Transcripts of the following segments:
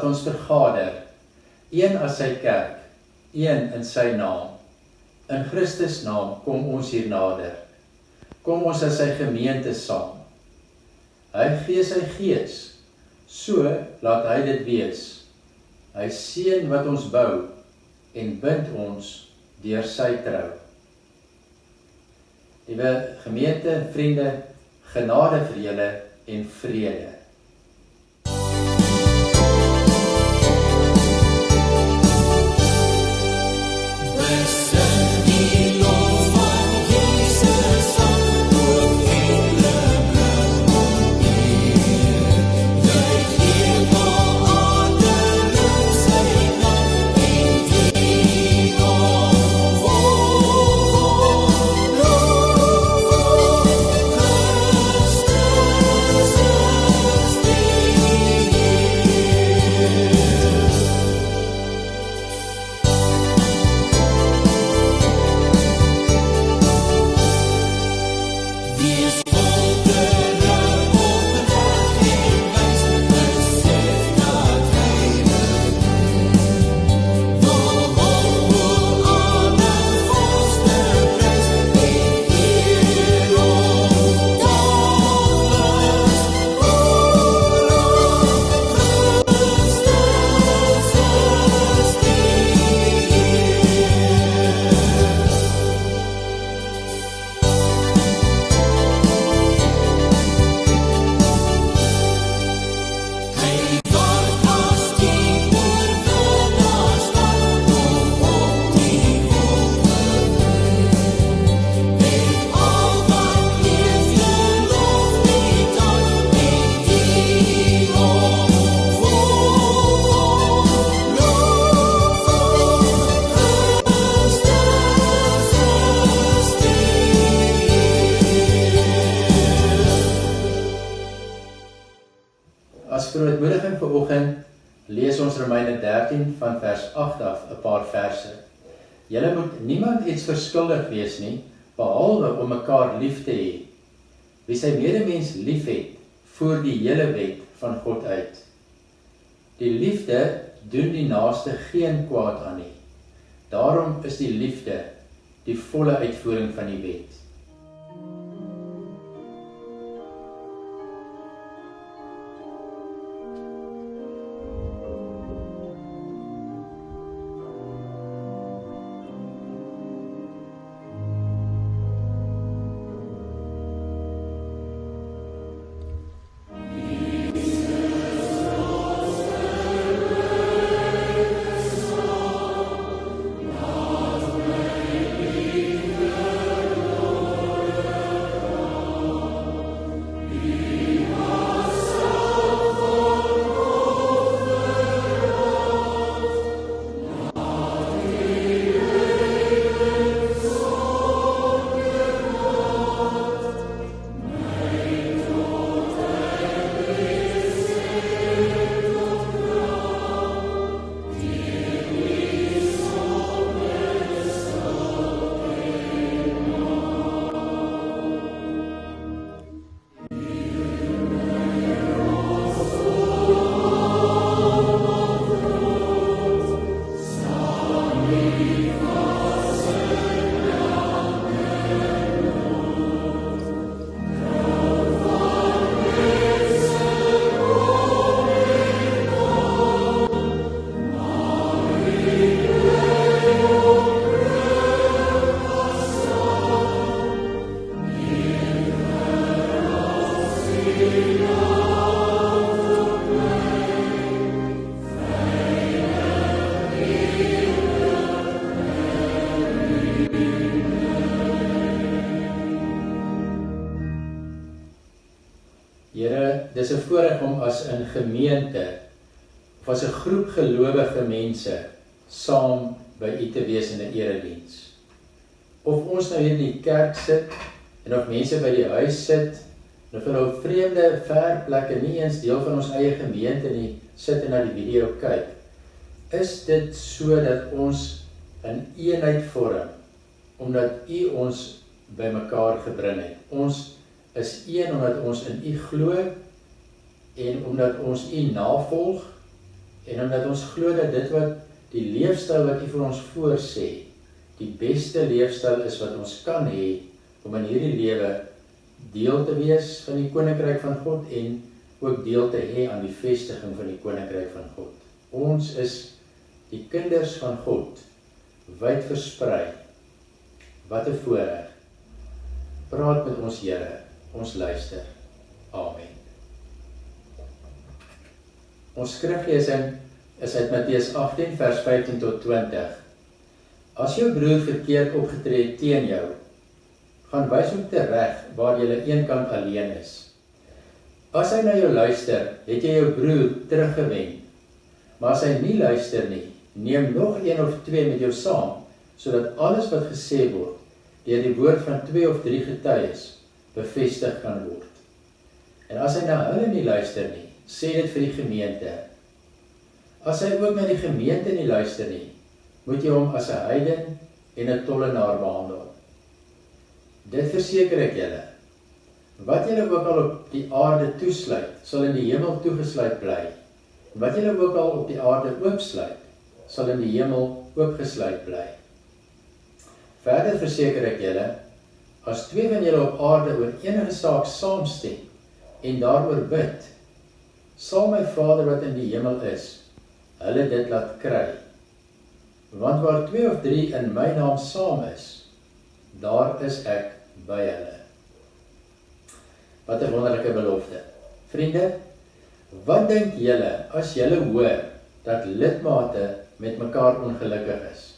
laat ons vergader, een as sy kerk, een in sy naam. In Christus naam kom ons hier nader. Kom ons as sy gemeente saam. Hy gee sy gees, so laat hy dit wees. Hy seën wat ons bou en bind ons deur sy trou. Liewe gemeente, vriende, genade vir julle en vrede. As verootmoediging vanoggend lees ons Romeine 13 van vers 8 af 'n paar verse. Julle moet niemand iets verskuldig wees nie, behalwe om mekaar lief te hê. Wie sy medemens liefhet, voer die hele wet van God uit. Die liefde doen die naaste geen kwaad aan nie. Daarom is die liefde die volle uitvoering van die wet. Here, dis 'n voorreg om as 'n gemeente of as 'n groep gelowige mense saam by U te wees in 'n erediens. Of ons nou hier in die kerk sit en of mense by die huis sit, en of nou vreemde ver plekke, nie eens deel van ons eie gemeente nie, sit en na die video kyk, is dit so dat ons 'n eenheid vorm, omdat U ons by mekaar gebring het. Ons is een omdat ons in U glo en omdat ons U navolg En omdat ons glo dat dit wat die leefstyl wat U vir ons voorsê, die beste leefstyl is wat ons kan hê om in hierdie lewe deel te wees van die Koninkryk van God en ook deel te hê aan die vestiging van die Koninkryk van God. Ons is die kinders van God, wyd versprei. Wat 'n voorreg. Praat met ons Here, ons luister. Amen. Ons skriflesing is uit Matteus 18 vers 15 tot 20. As jou broer verkeerd opgetree het teen jou, gaan wys hom tereg waar julle eenkant alleen is. As hy na jou luister, het jy jou broer teruggewen. Maar as hy nie luister nie, neem nog 1 of 2 met jou saam, sodat alles wat gesê word, deur die woord van 2 of 3 getuies, bevestig kan word. En as hy na hulle nie luister nie, sê dit vir die gemeente. As hy ook na die gemeente nie luister nie, moet jy hom as 'n heiden en 'n tollenaar behandel. Dit verseker ek julle, wat julle ook al op die aarde toesluit, sal in die hemel toegesluit bly. Wat julle ook al op die aarde oopsluit, sal in die hemel oopgesluit bly. Verder verseker ek julle, as 2 van julle op aarde oor enige saak saamstem en daaroor bid, sal my Vader wat in die hemel is, hulle dit laat kry. Want waar 2 of 3 in my naam saam is, daar is ek by hulle. Wat 'n wonderlike belofte. Vriende, wat dink julle as julle hoor dat lidmate met mekaar ongelukkig is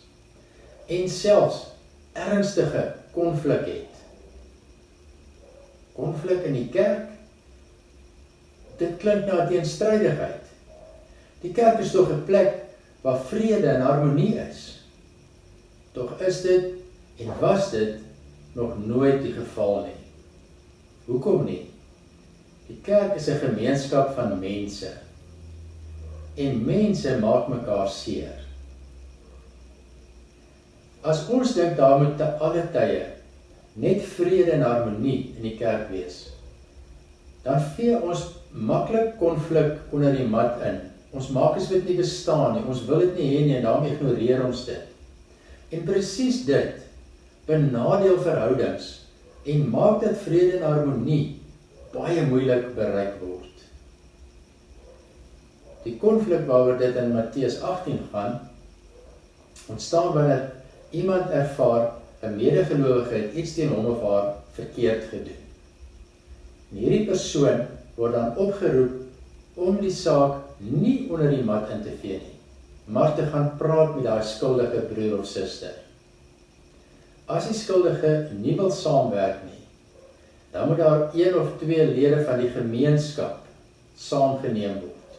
en selfs ernstige konflik het? Konflik in die kerk? Dit klink na 'n teenstrydigheid. Die kerk is tog 'n plek waar vrede en harmonie is. Tog is dit en was dit nog nooit die geval nie. Hoekom nie? Die kerk is 'n gemeenskap van mense. En mense maak mekaar seer. As ons dink daar moet te alle tye net vrede en harmonie in die kerk wees, dan vee ons maklik konflik onder die mat in. Ons maak as dit nie bestaan nie, ons wil dit nie hê nie en daarom ignoreer ons dit. En presies dit benadeel verhoudings en maak dat vrede en harmonie baie moeilik bereik word. Die konflik waaroor dit in Matteus 18 gaan, ontstaan wanneer iemand ervaar 'n medegelowige het iets teen hom of haar verkeerd gedoen. En hierdie persoon word dan opgeroep om die saak nie onder die mat in te vee nie, maar te gaan praat met daai skuldige broer of suster. As die skuldige nie wil saamwerk nie, dan moet daar 1 of 2 lede van die gemeenskap saamgeneem word.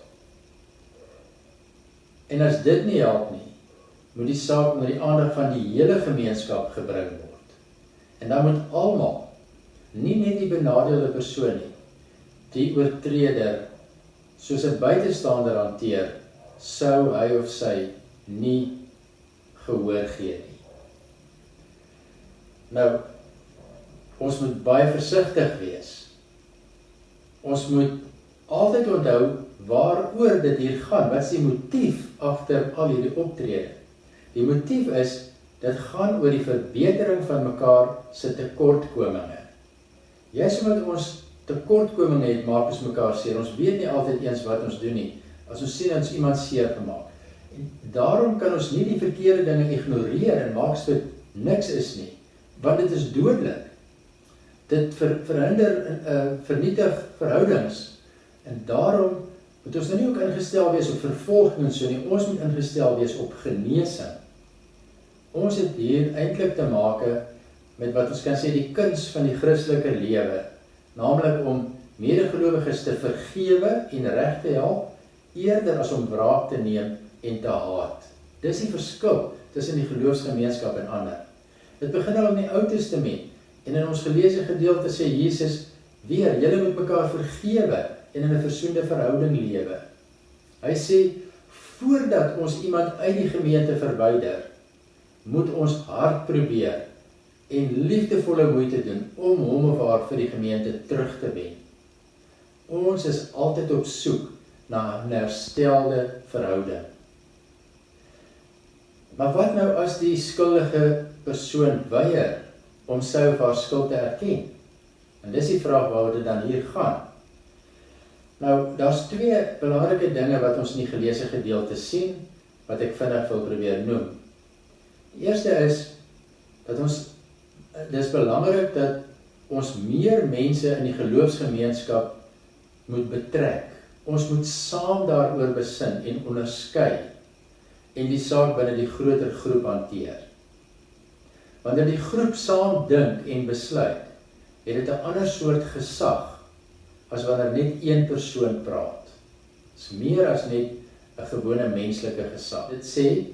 En as dit nie help nie, moet die saak onder die aandag van die hele gemeenskap gebring word. En dan moet almal, nie net die benadeelde persoon nie, die oortreder soos 'n buitestander hanteer, sou hy of sy nie gehoor gee nie. Nou, ons moet baie versigtig wees. Ons moet altyd onthou waaroor dit hier gaan. Wat is die motief agter al hierdie optrede? Die motief is, dit gaan oor die verbetering van mekaar se tekortkominge. Juist omdat ons tekortkominge het, maak ons mekaar seer. Ons weet nie altyd eens wat ons doen nie, as ons sien ons iemand seer gemaak. En daarom kan ons nie die verkeerde dinge ignoreer en maak as dit niks is nie, want dit is dodelik. Dit verhinder vernietig verhoudings. En daarom moet ons nou nie ook ingestel wees op vervolging en so nie, ons moet ingestel wees op genesing. Ons het hier eintlik te make met wat ons kan sê die kuns van die Christelike lewe, naamlik om medegelowiges te vergewe en reg te help, eerder as om wraak te neem en te haat. Dis die verskil tussen die geloofsgemeenskap en ander. Dit begin al in die Ou Testament, en in ons geleesde gedeelte sê Jesus weer, julle moet mekaar vergewe en in 'n versoende verhouding lewe. Hy sê, voordat ons iemand uit die gemeente verwyder, moet ons hard probeer en liefdevolle moeite doen om hom of haar vir die gemeente terug te wen. Ons is altyd op soek na 'n herstelde verhouding. Maar wat nou as die skuldige persoon weier om sy of haar skuld te erken? En dis die vraag waaroor dit dan hier gaan. Nou, daar's twee belangrike dinge wat ons in die geleesde gedeelte sien, wat ek vinnig wil probeer noem. Die eerste is, dat dis belangrik dat ons meer mense in die geloofsgemeenskap moet betrek. Ons moet saam daaroor besin en onderskei en die saak binne die groter groep hanteer. Wanneer die groep saam dink en besluit, het dit 'n ander soort gesag as wanneer net een persoon praat. Dit is meer as net 'n gewone menslike gesag. Dit sê,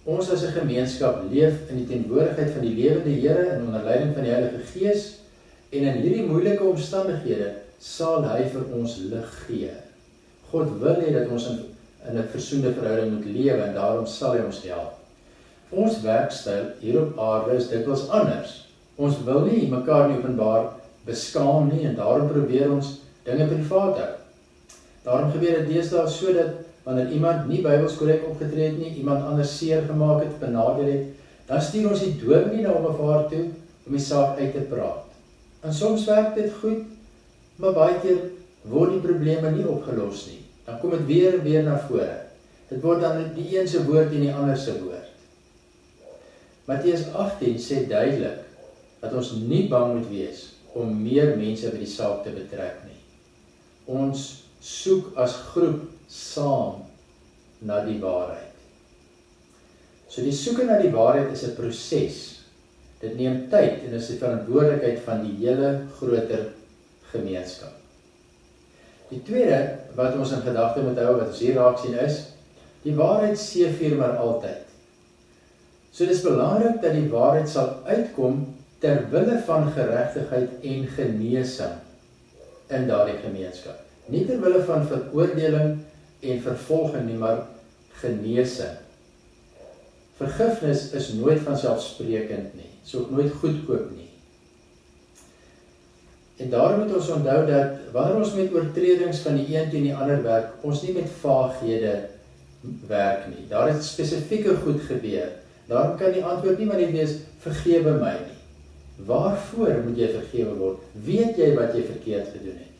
ons as 'n gemeenskap leef in die teenwoordigheid van die lewende Here en onder leiding van die Heilige Gees, en in hierdie moeilike omstandighede sal hy vir ons lig gee. God wil hê dat ons in 'n versoende verhouding moet lewe en daarom sal hy ons help. Ons werkstyl hier op aarde is dikwels anders. Ons wil nie mekaar nie openbaar beskaam nie en daarom probeer ons dinge privaat hou. Daarom gebeur dit deesdae so dat wanneer iemand nie Bybels korrek opgetree het nie, iemand anders seer gemaak het, benadeel het, dan stuur ons die dominee na hom of haar toe om die saak uit te praat. En soms werk dit goed, maar baie keer word die probleme nie opgelos nie. Dan kom dit weer en weer na vore. Dit word dan die een se woord en die ander se woord. Matteus 18 sê duidelik dat ons nie bang moet wees om meer mense by die saak te betrek nie. Ons soek as groep saam na die waarheid. So die soeke na die waarheid is 'n proses. Dit neem tyd en is die verantwoordelikheid van die hele groter gemeenskap. Die tweede wat ons in gedagte moet hou, wat ons hier raak sien is, die waarheid seëvier maar altyd. So dit is belangrik dat die waarheid sal uitkom ter wille van geregtigheid en genesing in daardie gemeenskap. Nie ter wille van veroordeling en vervolging nie, maar genesing. Vergifnis is nooit vanselfsprekend nie, is ook nooit goedkoop nie. En daarom moet ons onthou dat wanneer ons met oortredings van die een teen die ander werk, ons nie met vaaghede werk nie. Daar het spesifieke goed gebeur. Daarom kan die antwoord nie maar net wees, vergewe my nie. Waarvoor moet jy vergewe word? Weet jy wat jy verkeerd gedoen het?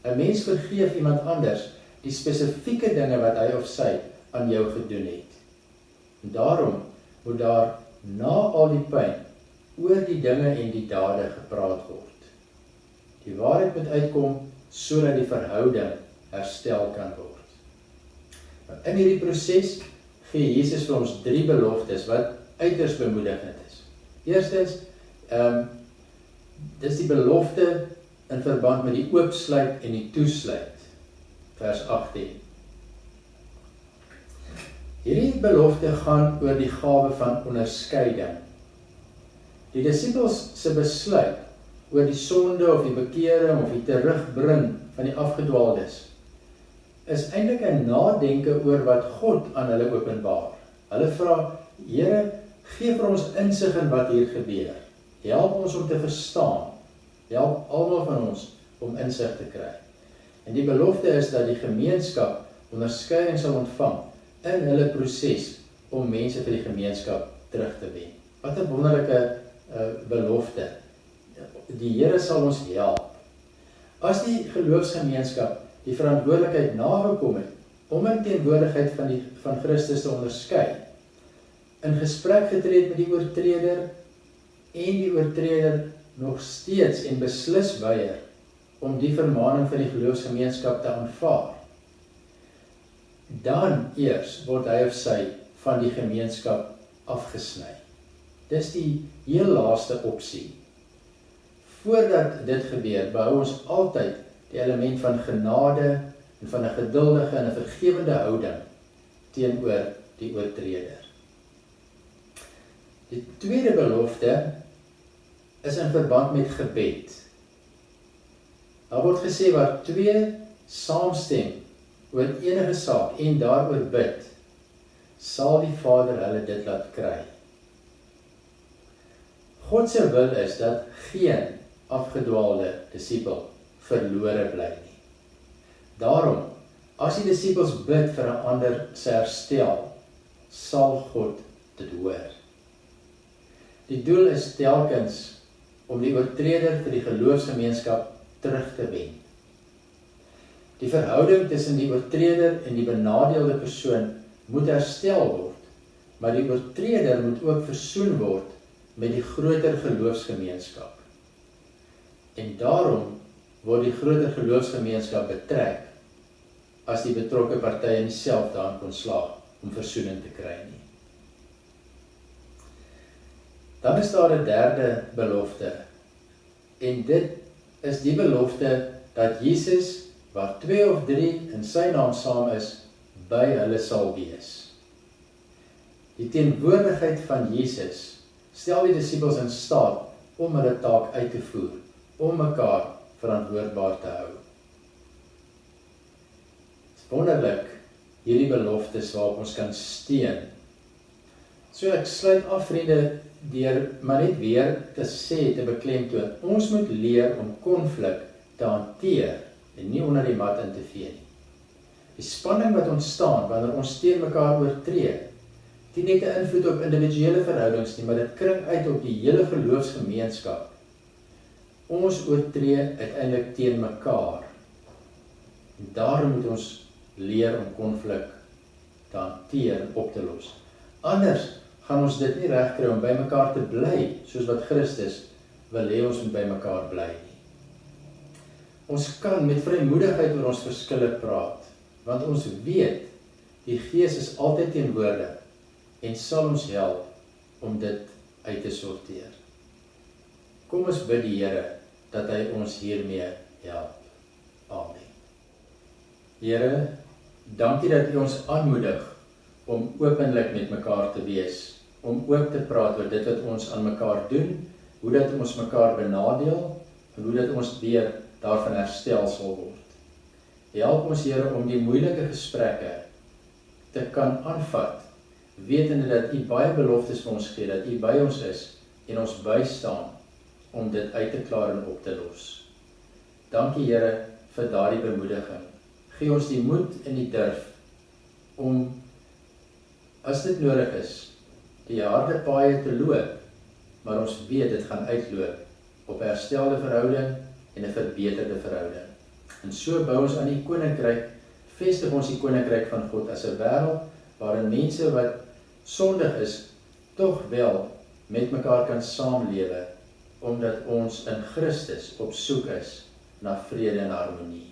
'n Mens vergeef iemand anders die spesifieke dinge wat hy of sy aan jou gedoen het. En daarom moet daar na al die pyn oor die dinge en die dade gepraat word. Die waarheid moet uitkom sodat die verhouding herstel kan word. In hierdie proses gee Jesus vir ons 3 beloftes wat uiters bemoedigend is. Eerstens, dis die belofte in verband met die oopsluit en die toesluit. Vers 18. Hierdie belofte gaan oor die gawe van onderskeiding. Die disippels se besluit oor die sonde of die bekering of die terugbring van die afgedwaaldes is eintlik 'n nadenke oor wat God aan hulle openbaar. Hulle vra, Here, gee vir ons insig in wat hier gebeur. Help ons om te verstaan. Help almal van ons om insig te kry. En die belofte is dat die gemeenskap onderskeiding sal ontvang in hulle proses om mense vir die gemeenskap terug te wen. Wat 'n wonderlike belofte. Die Here sal ons help. As die geloofsgemeenskap die verantwoordelikheid nagekom het om in teenwoordigheid van Christus te onderskei, in gesprek getree met die oortreder en die oortreder nog steeds en beslis weier om die vermaning van die geloofsgemeenskap te aanvaar, dan eers word hy of sy van die gemeenskap afgesny. Dis die heel laaste opsie. Voordat dit gebeur, behou ons altyd die element van genade en van 'n geduldige en 'n vergewende houding teenoor die oortreder. Die tweede belofte is in verband met gebed. Daar word gesê waar 2 saamstem oor enige saak en daaroor bid, sal die Vader hulle dit laat kry. God se wil is dat geen afgedwaalde disipel verlore bly nie. Daarom, As die disippels bid vir 'n ander se herstel, sal God dit hoor. Die doel is telkens om die oortreder vir die geloofsgemeenskap terug te wen. Die verhouding tussen die oortreder en die benadeelde persoon moet herstel word, maar die oortreder moet ook versoen word met die groter geloofsgemeenskap. En daarom word die groter geloofsgemeenskap betrek as die betrokke partye nie self daarin kon slaag om versoening te kry nie. Dan is daar 'n derde belofte, en dit is die belofte dat Jesus, waar 2 of 3 in sy naam saam is, by hulle sal wees. Die teenwoordigheid van Jesus stel die disippels in staat om hulle taak uit te voer, om mekaar verantwoordbaar te hou. Het is wonderlik, hierdie beloftes waarop ons kan steun. So ek sluit af, vriende, deur maar net weer te sê, te beklemtoon, ons moet leer om konflik te hanteer en nie onder die mat in te vee nie. Die spanning wat ontstaan wanneer ons teen mekaar oortree, die net 'n invloed op individuele verhoudings nie, maar dit kring uit op die hele geloofsgemeenskap. Ons oortree uiteindelik teen mekaar. En daarom moet ons leer om konflik te hanteer en op te los. Anders gaan ons dit nie regkry om by mekaar te bly, soos wat Christus wil hê ons moet by mekaar bly nie. Ons kan met vrymoedigheid oor ons verskille praat, want ons weet, die Gees is altyd teenwoordig en sal ons help om dit uit te sorteer. Kom ons bid die Here dat hy ons hiermee help. Amen. Here, dankie dat U ons aanmoedig om openlik met mekaar te wees, om oop te praat oor dit wat ons aan mekaar doen, hoe dat ons mekaar benadeel, en hoe dat ons weer daarvan herstel sal word. Help ons, Here, om die moeilike gesprekke te kan aanvat, wetende dat U baie beloftes vir ons gee, dat U by ons is en ons bystaan om dit uit te klaar en op te los. Dankie, Here, vir daardie bemoediging. Gee ons die moed en die durf om, as dit nodig is, die harde paaie te loop, maar ons weet dit gaan uitloop op 'n herstelde verhouding en 'n verbeterde verhouding. En so bou ons aan die koninkryk, vestig ons die koninkryk van God as 'n wêreld waarin mense wat sondig is, tog wel met mekaar kan saamlewe, omdat ons in Christus op soek is na vrede en harmonie.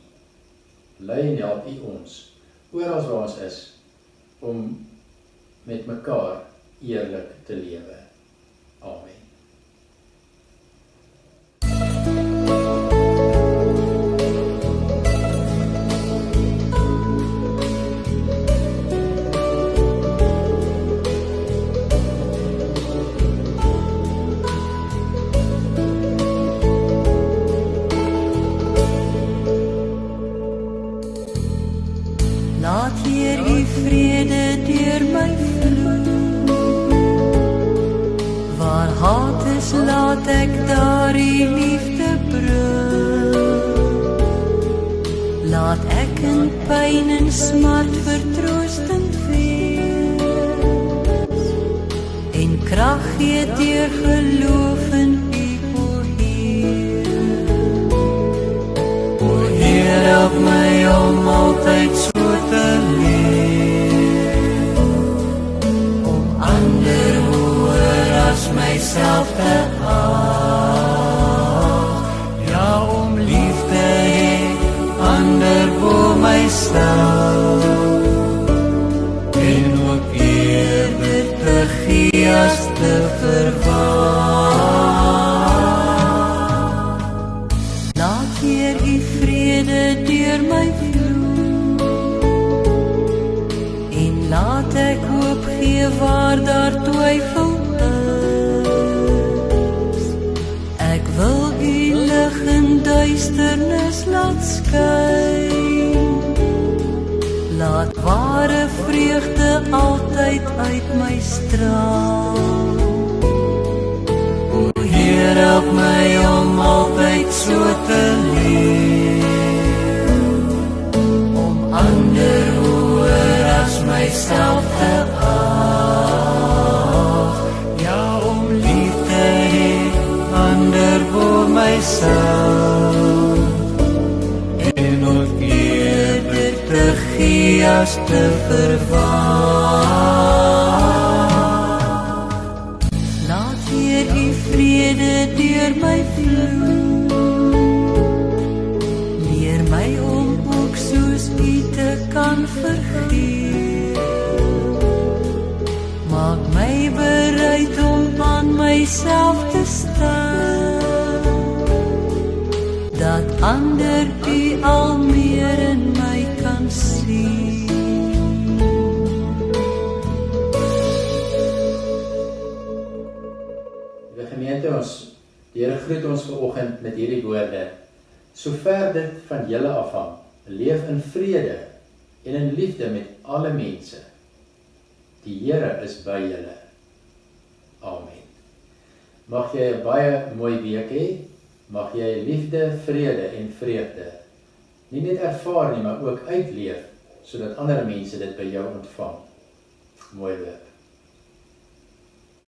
Lei en help U ons, oral waar ons is, om met mekaar eerlik te lewe. Amen. Laat Heer U vrede deur my vloei. Waar haat is, laat ek daar U liefde bring. Laat ek in pyn en smart vertroostend wees, en krag gee deur geloof in U, o Heer. O Heer, help my om altyd so te leef, om ander hoër as myself te ag, ja, om lief te hê, ander bo myself, en ook eerder te gee as te verwag. Laat Heer U vrede deur my vloei, en laat ek hoop gee waar daar twyfel is. Ek wil U lig in duisternis laat skyn, laat ware vreugde altyd uit my straal. O Heer, help my om altyd so te leef, om ander myself te ag. Ja, om lief te hê, ander voor myself. En ook eerder te gee as te verwag. Laat weer die vrede deur my vloei. Leer my om ook soos U te kan vergeet. Maak my bereid om aan myself te staan, dat ander U al meer in my kan sien. Die gemeente, die Here groet ons vanoggend met hierdie woorde. Sover dit van julle afhang, leef in vrede en in liefde met alle mense. Die Here is by julle. Amen. Mag jy 'n baie mooi week hê. Mag jy liefde, vrede en vreugde nie net ervaar nie, maar ook uitleef, sodat ander mense dit by jou ontvang. Mooi week.